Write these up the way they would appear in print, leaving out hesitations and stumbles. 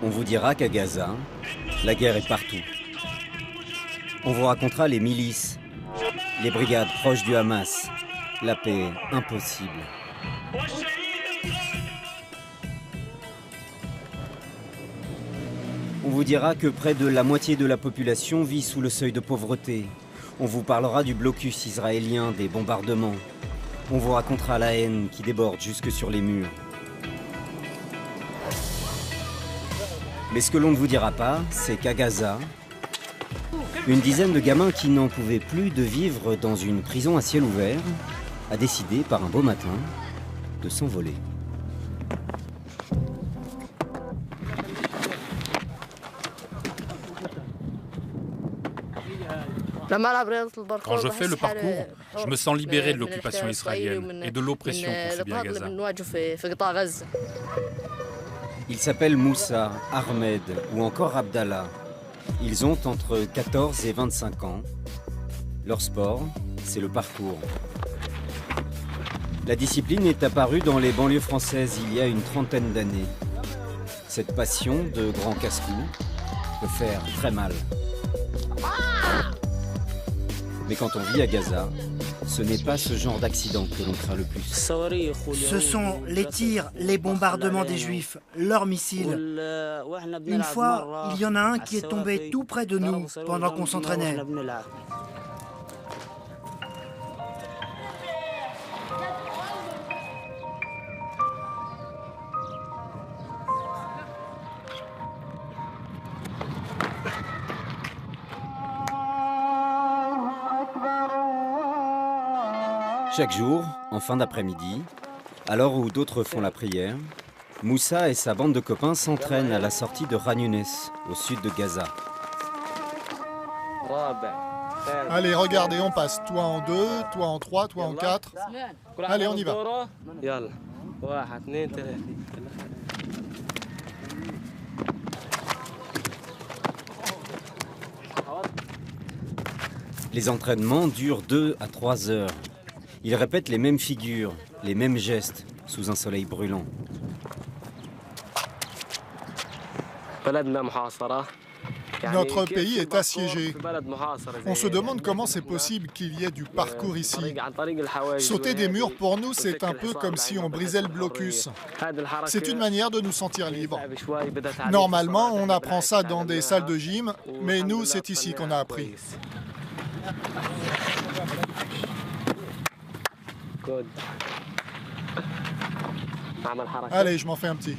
On vous dira qu'à Gaza, la guerre est partout. On vous racontera les milices, les brigades proches du Hamas, la paix impossible. On vous dira que près de la moitié de la population vit sous le seuil de pauvreté. On vous parlera du blocus israélien, des bombardements. On vous racontera la haine qui déborde jusque sur les murs. Mais ce que l'on ne vous dira pas, c'est qu'à Gaza, une dizaine de gamins qui n'en pouvaient plus de vivre dans une prison à ciel ouvert a décidé par un beau matin de s'envoler. Quand je fais le parcours, je me sens libéré de l'occupation israélienne et de l'oppression qu'on subit à Gaza. Ils s'appellent Moussa, Ahmed ou encore Abdallah. Ils ont entre 14 et 25 ans. Leur sport, c'est le parcours. La discipline est apparue dans les banlieues françaises il y a une trentaine d'années. Cette passion de grand casse-cou peut faire très mal. Mais quand on vit à Gaza, ce n'est pas ce genre d'accident que l'on craint le plus. Ce sont les tirs, les bombardements des Juifs, leurs missiles. Une fois, il y en a un qui est tombé tout près de nous pendant qu'on s'entraînait. Chaque jour, en fin d'après-midi, à l'heure où d'autres font la prière, Moussa et sa bande de copains s'entraînent à la sortie de Khan Younes, au sud de Gaza. Allez, regardez, on passe. Toi en 2, toi en 3, toi en 4. Allez, on y va. Les entraînements durent 2 à 3 heures. Ils répètent les mêmes figures, les mêmes gestes, sous un soleil brûlant. Notre pays est assiégé. On se demande comment c'est possible qu'il y ait du parcours ici. Sauter des murs, pour nous, c'est un peu comme si on brisait le blocus. C'est une manière de nous sentir libres. Normalement, on apprend ça dans des salles de gym, mais nous, c'est ici qu'on a appris. Allez, je m'en fais un petit.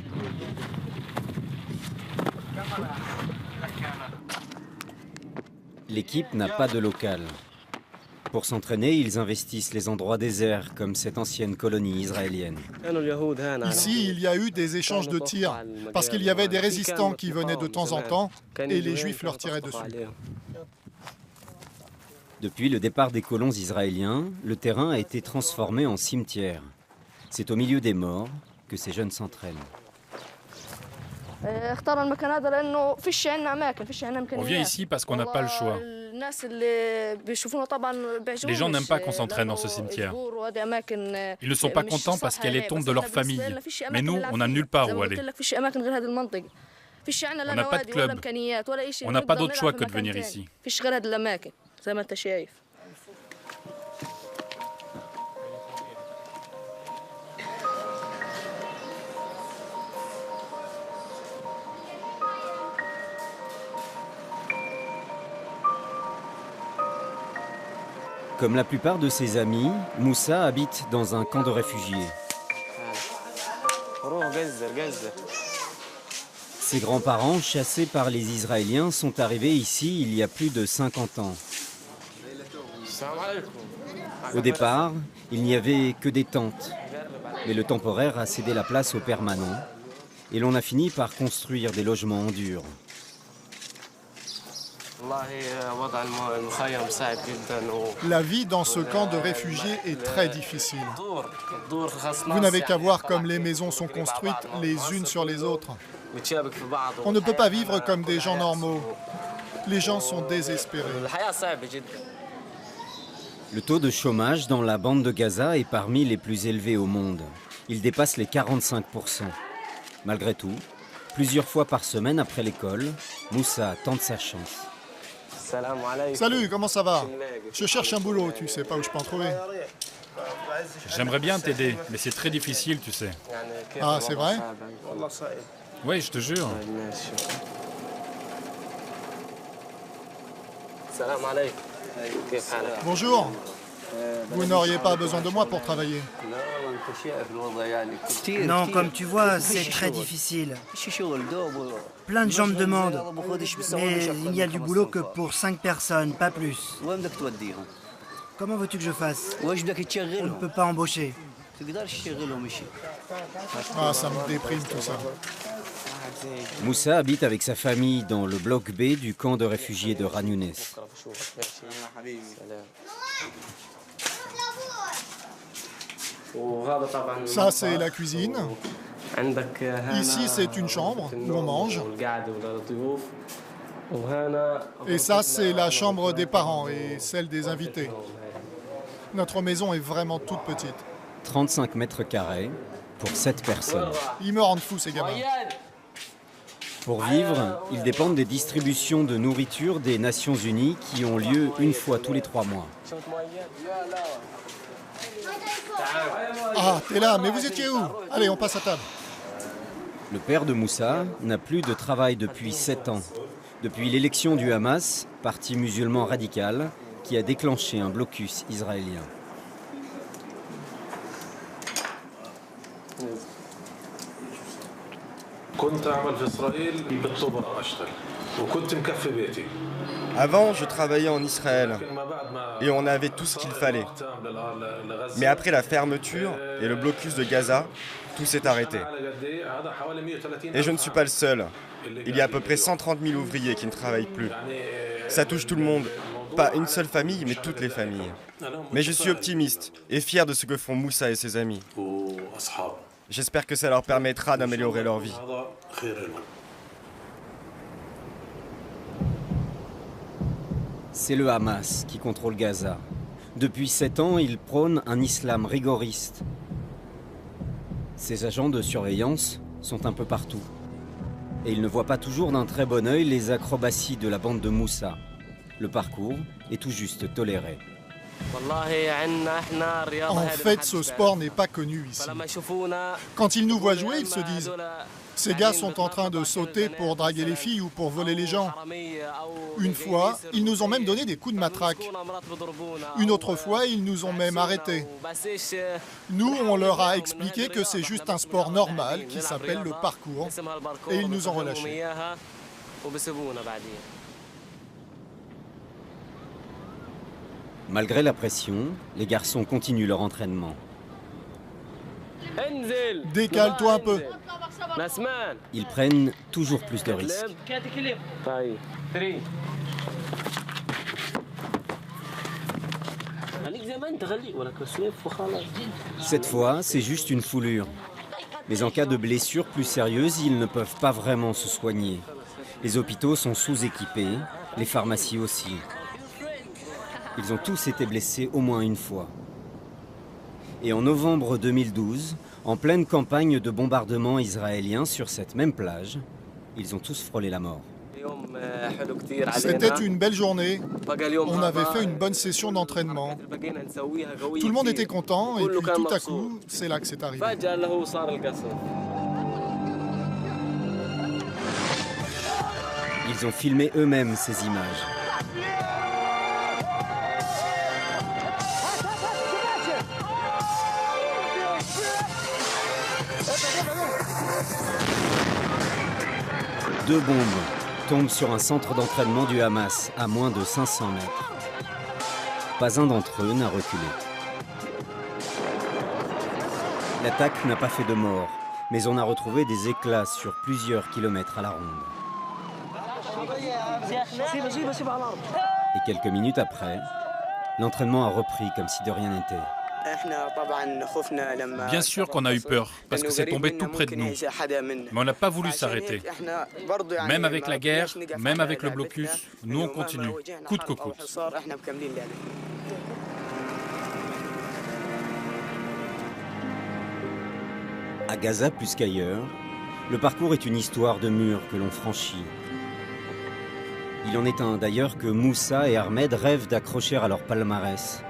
L'équipe n'a pas de local. Pour s'entraîner, ils investissent les endroits déserts, comme cette ancienne colonie israélienne. Ici, il y a eu des échanges de tirs, parce qu'il y avait des résistants qui venaient de temps en temps, et les Juifs leur tiraient dessus. Depuis le départ des colons israéliens, le terrain a été transformé en cimetière. C'est au milieu des morts que ces jeunes s'entraînent. On vient ici parce qu'on n'a pas le choix. Les gens n'aiment pas qu'on s'entraîne dans ce cimetière. Ils ne sont pas contents parce qu'il y a les tombes de leur famille. Mais nous, on n'a nulle part où aller. On n'a pas de club. On n'a pas d'autre choix que de venir ici. Comme la plupart de ses amis, Moussa habite dans un camp de réfugiés. Ses grands-parents, chassés par les Israéliens, sont arrivés ici il y a plus de 50 ans. Au départ, il n'y avait que des tentes, mais le temporaire a cédé la place aux permanents et l'on a fini par construire des logements en dur. La vie dans ce camp de réfugiés est très difficile. Vous n'avez qu'à voir comme les maisons sont construites les unes sur les autres. On ne peut pas vivre comme des gens normaux. Les gens sont désespérés. Le taux de chômage dans la bande de Gaza est parmi les plus élevés au monde. Il dépasse les 45%. Malgré tout, Plusieurs fois par semaine après l'école, Moussa tente sa chance. Salut, comment ça va? Je cherche un boulot, tu sais pas où je peux en trouver? J'aimerais bien t'aider, mais c'est très difficile, tu sais. Ah, c'est vrai? Oui, je te jure. Bonjour. Vous n'auriez pas besoin de moi pour travailler? Non, comme tu vois, c'est très difficile. Plein de gens me demandent, mais il n'y a du boulot que pour 5 personnes, pas plus. Comment veux-tu que je fasse? On ne peut pas embaucher. Ah, ça me déprime tout ça. Moussa habite avec sa famille dans le bloc B du camp de réfugiés de Khan Younes. Ça, c'est la cuisine. Ici, c'est une chambre où on mange. Et ça, c'est la chambre des parents et celle des invités. Notre maison est vraiment toute petite. 35 mètres carrés pour 7 personnes. Ils me rendent fou, ces gamins. Pour vivre, ils dépendent des distributions de nourriture des Nations Unies qui ont lieu une fois tous les 3 mois. Ah, t'es là, mais vous étiez où? Allez, on passe à table. Le père de Moussa n'a plus de travail depuis 7 ans. Depuis l'élection du Hamas, parti musulman radical, qui a déclenché un blocus israélien. Avant, je travaillais en Israël et on avait tout ce qu'il fallait. Mais après la fermeture et le blocus de Gaza, tout s'est arrêté. Et je ne suis pas le seul. Il y a à peu près 130 000 ouvriers qui ne travaillent plus. Ça touche tout le monde. Pas une seule famille, mais toutes les familles. Mais je suis optimiste et fier de ce que font Moussa et ses amis. J'espère que ça leur permettra d'améliorer leur vie. C'est le Hamas qui contrôle Gaza. Depuis 7 ans, il prône un islam rigoriste. Ses agents de surveillance sont un peu partout. Et ils ne voient pas toujours d'un très bon œil les acrobaties de la bande de Moussa. Le parcours est tout juste toléré. En fait, ce sport n'est pas connu ici. Quand ils nous voient jouer, ils se disent « Ces gars sont en train de sauter pour draguer les filles ou pour voler les gens. » Une fois, ils nous ont même donné des coups de matraque. Une autre fois, ils nous ont même arrêtés. Nous, on leur a expliqué que c'est juste un sport normal qui s'appelle le parcours et ils nous ont relâchés. Malgré la pression, les garçons continuent leur entraînement. Décale-toi un peu. Ils prennent toujours plus de risques. Cette fois, c'est juste une foulure. Mais en cas de blessure plus sérieuse, ils ne peuvent pas vraiment se soigner. Les hôpitaux sont sous-équipés, les pharmacies aussi. Ils ont tous été blessés au moins une fois. Et en novembre 2012, en pleine campagne de bombardement israélien sur cette même plage, ils ont tous frôlé la mort. C'était une belle journée. On avait fait une bonne session d'entraînement. Tout le monde était content et puis tout à coup, c'est là que c'est arrivé. Ils ont filmé eux-mêmes ces images. Deux bombes tombent sur un centre d'entraînement du Hamas à moins de 500 mètres. Pas un d'entre eux n'a reculé. L'attaque n'a pas fait de morts, mais on a retrouvé des éclats sur plusieurs kilomètres à la ronde. Et quelques minutes après, l'entraînement a repris comme si de rien n'était. Bien sûr qu'on a eu peur, parce que c'est tombé tout près de nous. Mais on n'a pas voulu s'arrêter. Même avec la guerre, même avec le blocus, nous on continue, coûte que coûte. À Gaza plus qu'ailleurs, Le parcours est une histoire de murs que l'on franchit. Il en est un d'ailleurs que Moussa et Ahmed rêvent d'accrocher à leur palmarès.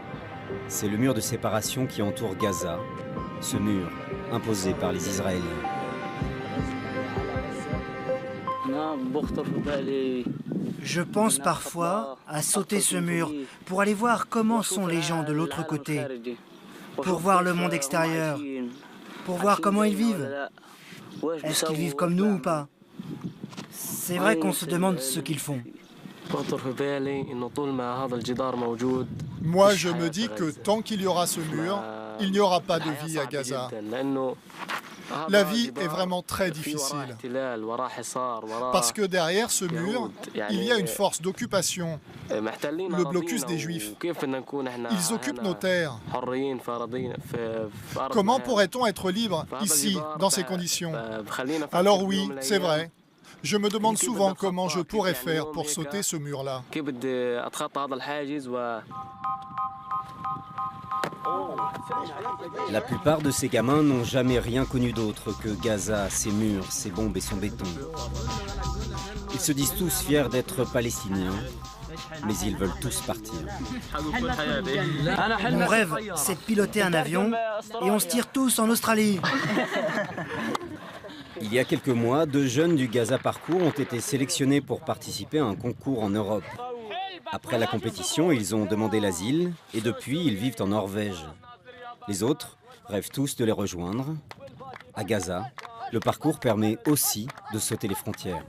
C'est le mur de séparation qui entoure Gaza, ce mur imposé par les Israéliens. Je pense parfois à sauter ce mur pour aller voir comment sont les gens de l'autre côté, pour voir le monde extérieur, pour voir comment ils vivent. Est-ce qu'ils vivent comme nous ou pas? C'est vrai qu'on se demande ce qu'ils font. Moi, je me dis que tant qu'il y aura ce mur, il n'y aura pas de vie à Gaza. La vie est vraiment très difficile. Parce que derrière ce mur, il y a une force d'occupation, le blocus des Juifs. Ils occupent nos terres. Comment pourrait-on être libre ici, dans ces conditions? Alors oui, c'est vrai. Je me demande souvent comment je pourrais faire pour sauter ce mur-là. La plupart de ces gamins n'ont jamais rien connu d'autre que Gaza, ses murs, ses bombes et son béton. Ils se disent tous fiers d'être palestiniens, mais ils veulent tous partir. Mon rêve, c'est de piloter un avion et on se tire tous en Australie. Il y a quelques mois, 2 jeunes du Gaza Parcours ont été sélectionnés pour participer à un concours en Europe. Après la compétition, ils ont demandé l'asile et depuis, ils vivent en Norvège. Les autres rêvent tous de les rejoindre. À Gaza, le parcours permet aussi de sauter les frontières.